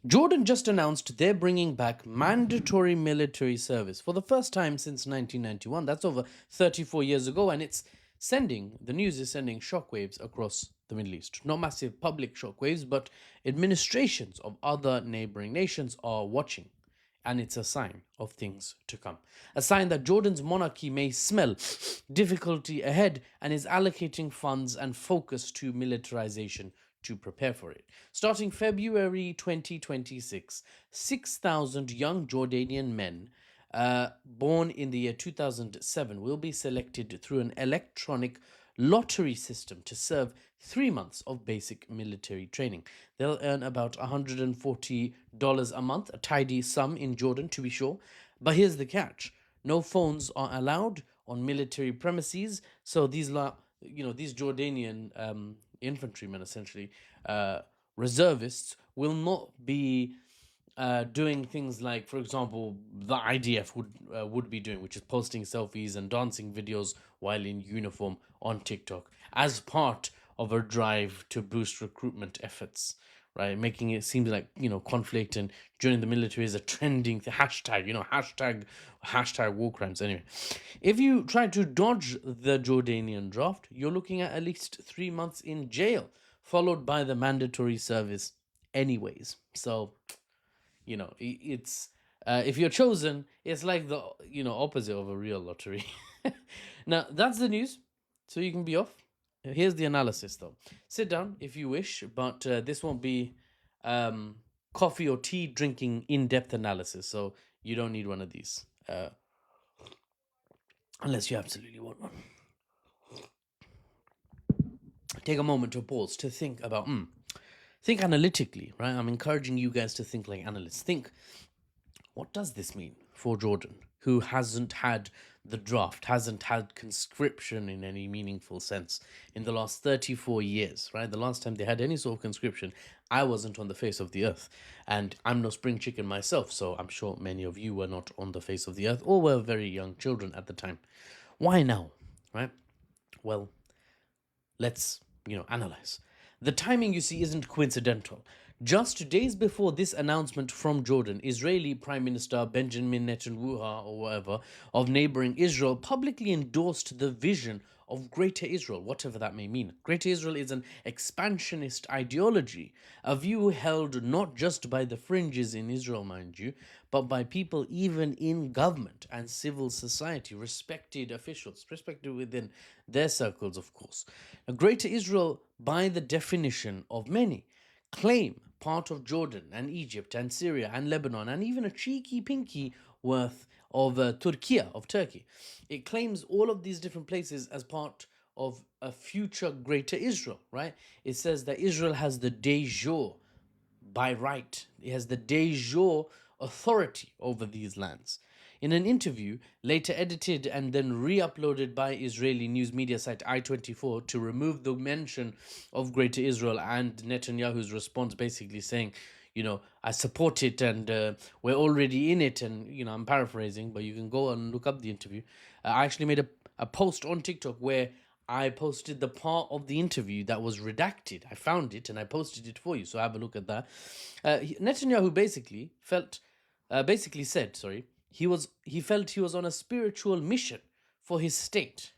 Jordan just announced they're bringing back mandatory military service for the first time since 1991. That's over 34 years ago, and the news is sending shockwaves across the Middle East. Not massive public shockwaves, but administrations of other neighboring nations are watching. And it's a sign of things to come. A sign that Jordan's monarchy may smell difficulty ahead and is allocating funds and focus to militarization to prepare for it. Starting February 2026, 6,000 young Jordanian men born in the year 2007 will be selected through an electronic lottery system to serve 3 months of basic military training. They'll earn about $140 a month, a tidy sum in Jordan to be sure. But here's the catch: no phones are allowed on military premises. So these Jordanian infantrymen, essentially reservists, will not be doing things like, for example, the IDF would be doing, which is posting selfies and dancing videos while in uniform on TikTok as part of a drive to boost recruitment efforts, right? Making it seem like, conflict and joining the military is a trending hashtag, hashtag war crimes. Anyway, if you try to dodge the Jordanian draft, you're looking at least 3 months in jail, followed by the mandatory service anyways. So, it's if you're chosen, it's like the opposite of a real lottery. Now that's the news, so you can be off. Here's the analysis, though. Sit down if you wish, but this won't be coffee or tea drinking in-depth analysis, so you don't need one of these unless you absolutely want one. Take a moment to pause to think about think analytically, right? I'm encouraging you guys to think like analysts. Think, what does this mean for Jordan, who hasn't had the draft, hasn't had conscription in any meaningful sense in the last 34 years, right? The last time they had any sort of conscription, I wasn't on the face of the earth. And I'm no spring chicken myself, so I'm sure many of you were not on the face of the earth or were very young children at the time. Why now, right? Well, let's, analyze. The timing, you see, isn't coincidental. Just days before this announcement from Jordan, Israeli Prime Minister Benjamin Netanyahu, or whatever, of neighboring Israel, publicly endorsed the vision of Greater Israel, whatever that may mean. Greater Israel is an expansionist ideology, a view held not just by the fringes in Israel, mind you, but by people even in government and civil society, respected officials, respected within their circles, of course. Now, Greater Israel, by the definition of many, claim part of Jordan and Egypt and Syria and Lebanon and even a cheeky pinky worth of Turkey. It claims all of these different places as part of a future Greater Israel, right? It says that Israel has the de jure by right. It has the de jure authority over these lands. In an interview, later edited and then re-uploaded by Israeli news media site I-24 to remove the mention of Greater Israel, and Netanyahu's response basically saying, I support it and we're already in it. And, I'm paraphrasing, but you can go and look up the interview. I actually made a post on TikTok where I posted the part of the interview that was redacted. I found it and I posted it for you, so have a look at that. Netanyahu basically said, he felt he was on a spiritual mission for his state.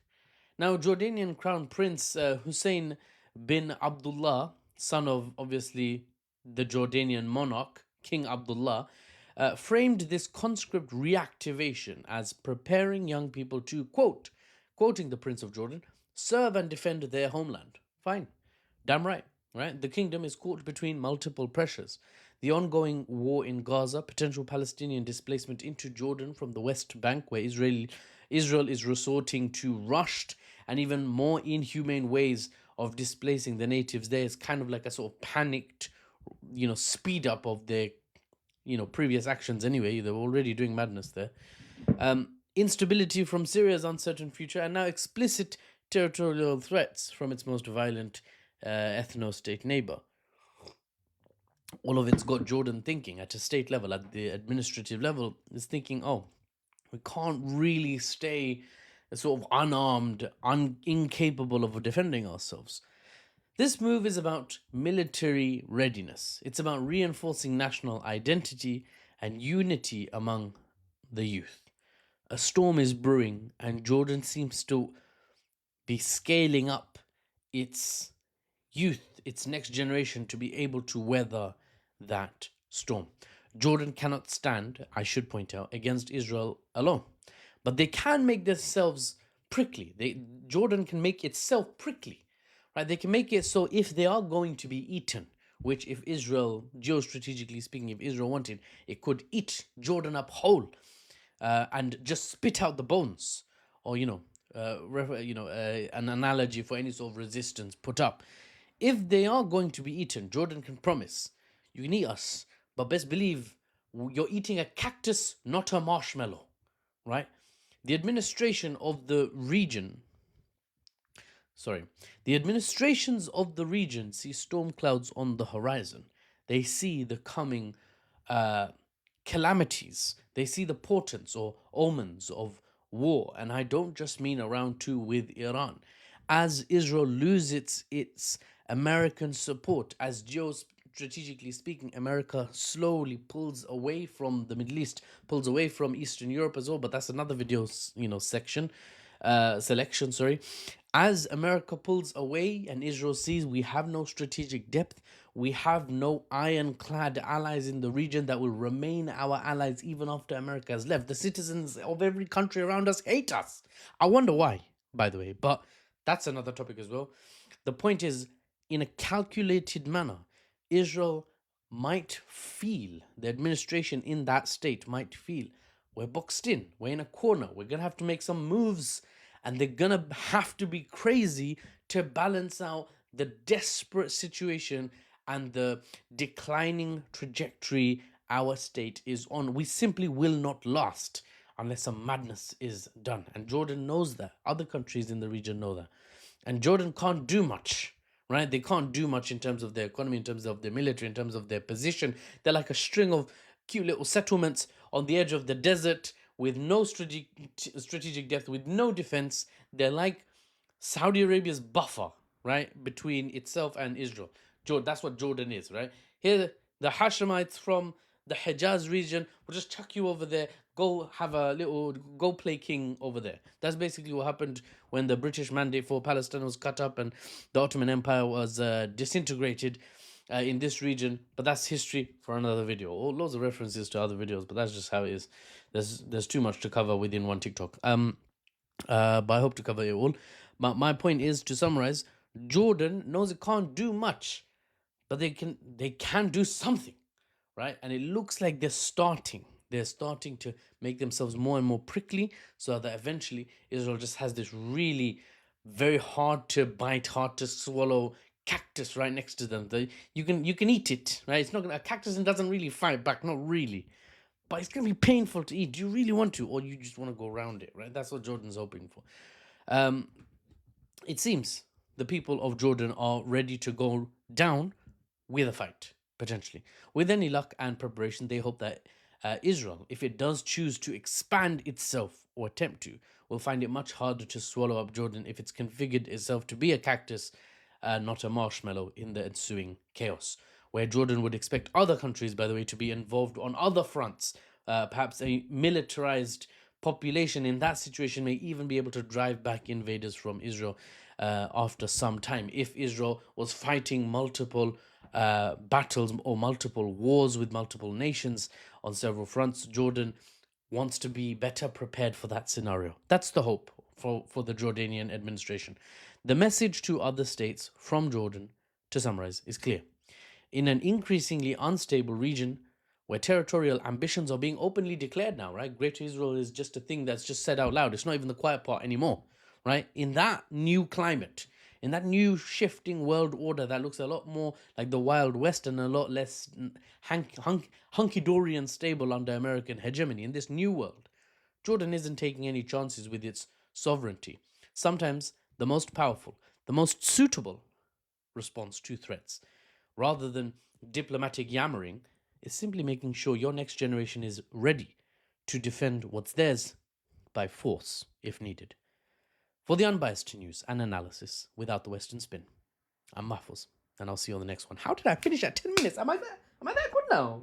Now, Jordanian Crown Prince Hussein bin Abdullah, son of obviously the Jordanian monarch, King Abdullah, framed this conscript reactivation as preparing young people to, quoting the Prince of Jordan, serve and defend their homeland. Fine. Damn right. Right? The kingdom is caught between multiple pressures. The ongoing war in Gaza, potential Palestinian displacement into Jordan from the West Bank, where Israel is resorting to rushed and even more inhumane ways of displacing the natives there. Is kind of like a sort of panicked, speed up of their, previous actions anyway. They were already doing madness there. Instability from Syria's uncertain future, and now explicit territorial threats from its most violent ethno-state neighbor. All of it's got Jordan thinking at a state level, at the administrative level, is thinking, we can't really stay sort of unarmed, incapable of defending ourselves. This move is about military readiness. It's about reinforcing national identity and unity among the youth. A storm is brewing, and Jordan seems to be scaling up its youth, its next generation, to be able to weather that storm. Jordan cannot stand, I should point out, against Israel alone. But they can make themselves prickly. Jordan can make itself prickly. Right? They can make it so if they are going to be eaten, which if Israel, geostrategically speaking, if Israel wanted, it could eat Jordan up whole and just spit out the bones, or an analogy for any sort of resistance put up. If they are going to be eaten, Jordan can promise, you can eat us, but best believe you're eating a cactus, not a marshmallow, right? The administration of the region, the administrations of the region see storm clouds on the horizon. They see the coming calamities. They see the portents or omens of war. And I don't just mean around too with Iran. As Israel loses its American support, as geostrategically speaking, America slowly pulls away from the Middle East, pulls away from Eastern Europe as well. But that's another video, selection. As America pulls away and Israel sees we have no strategic depth, we have no ironclad allies in the region that will remain our allies even after America has left. The citizens of every country around us hate us. I wonder why, by the way, but that's another topic as well. The point is, in a calculated manner, Israel might feel, the administration in that state might feel, we're boxed in, we're in a corner, we're going to have to make some moves, and they're going to have to be crazy to balance out the desperate situation and the declining trajectory our state is on. We simply will not last unless some madness is done. And Jordan knows that. Other countries in the region know that. And Jordan can't do much, right? They can't do much in terms of their economy, in terms of their military, in terms of their position. They're like a string of cute little settlements on the edge of the desert with no strategic depth, with no defense. They're like Saudi Arabia's buffer, right, between itself and Israel. That's what Jordan is, right? Here, the Hashemites from the Hejaz region will just chuck you over there. Go play king over there. That's basically what happened when the British mandate for Palestine was cut up and the Ottoman Empire was disintegrated in this region. But that's history for another video. Loads of references to other videos, but that's just how it is. There's too much to cover within one TikTok. But I hope to cover it all. But my point is, to summarize, Jordan knows it can't do much, but they can do something, right? And it looks like they're starting to make themselves more and more prickly, so that eventually Israel just has this really very hard to bite, hard to swallow cactus right next to them. You can eat it, right? It's not gonna, a cactus doesn't really fight back, not really, but it's gonna be painful to eat. Do you really want to, or you just want to go around it, right? That's what Jordan's hoping for. It seems the people of Jordan are ready to go down with a fight, potentially. With any luck and preparation, they hope that Israel, if it does choose to expand itself or attempt to, will find it much harder to swallow up Jordan if it's configured itself to be a cactus, not a marshmallow, in the ensuing chaos. Where Jordan would expect other countries, by the way, to be involved on other fronts. Perhaps a militarized population in that situation may even be able to drive back invaders from Israel after some time. If Israel was fighting multiple battles or multiple wars with multiple nations on several fronts, Jordan wants to be better prepared for that scenario. That's the hope for the Jordanian administration. The message to other states from Jordan, to summarize, is clear. In an increasingly unstable region where territorial ambitions are being openly declared now, right? Greater Israel is just a thing that's just said out loud. It's not even the quiet part anymore, right? In that new climate, in that new shifting world order that looks a lot more like the Wild West and a lot less hunky-dory and stable under American hegemony, in this new world, Jordan isn't taking any chances with its sovereignty. Sometimes the most powerful, the most suitable response to threats, rather than diplomatic yammering, is simply making sure your next generation is ready to defend what's theirs by force if needed. For the unbiased news and analysis without the Western spin, I'm Mahfouz, and I'll see you on the next one. How did I finish at 10 minutes? Am I there? Am I that good now?